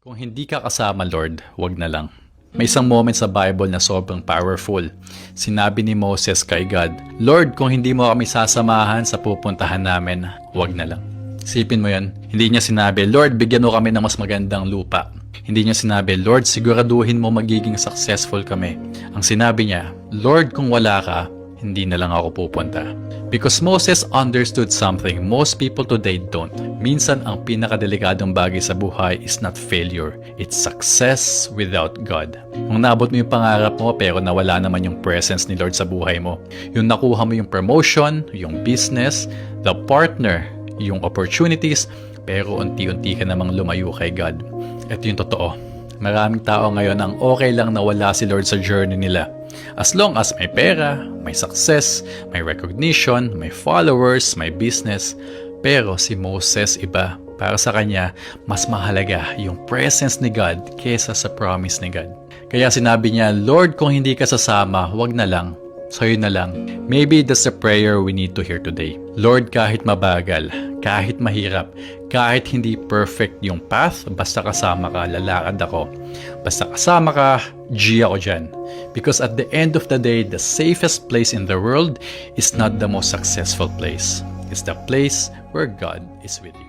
Kung hindi ka kasama, Lord, wag na lang. May isang moment sa Bible na sobrang powerful. Sinabi ni Moses kay God, Lord, kung hindi mo kami sasamahan sa pupuntahan namin, wag na lang. Isipin mo yan, hindi niya sinabi, Lord, bigyan mo kami ng mas magandang lupa. Hindi niya sinabi, Lord, siguraduhin mo magiging successful kami. Ang sinabi niya, Lord, kung wala ka, hindi na lang ako pupunta. Because Moses understood something most people today don't. Minsan ang pinakadelikadong bagay sa buhay is not failure. It's success without God. Kung naabot mo yung pangarap mo pero nawala naman yung presence ni Lord sa buhay mo. Yung nakuha mo yung promotion, yung business, the partner, yung opportunities, pero unti-unti ka namang lumayo kay God. Ito yung totoo. Maraming tao ngayon ang okay lang na wala si Lord sa journey nila. As long as may pera, may success, may recognition, may followers, may business. Pero si Moses iba. Para sa kanya, mas mahalaga yung presence ni God kesa sa promise ni God. Kaya sinabi niya, Lord, kung hindi ka sasama, wag na lang. Sa'yo na lang. Maybe that's the prayer we need to hear today. Lord, kahit mabagal, kahit mahirap, kahit hindi perfect yung path, basta kasama ka, lalakad ako. Basta kasama ka, G ako dyan. Because at the end of the day, the safest place in the world is not the most successful place. It's the place where God is with you.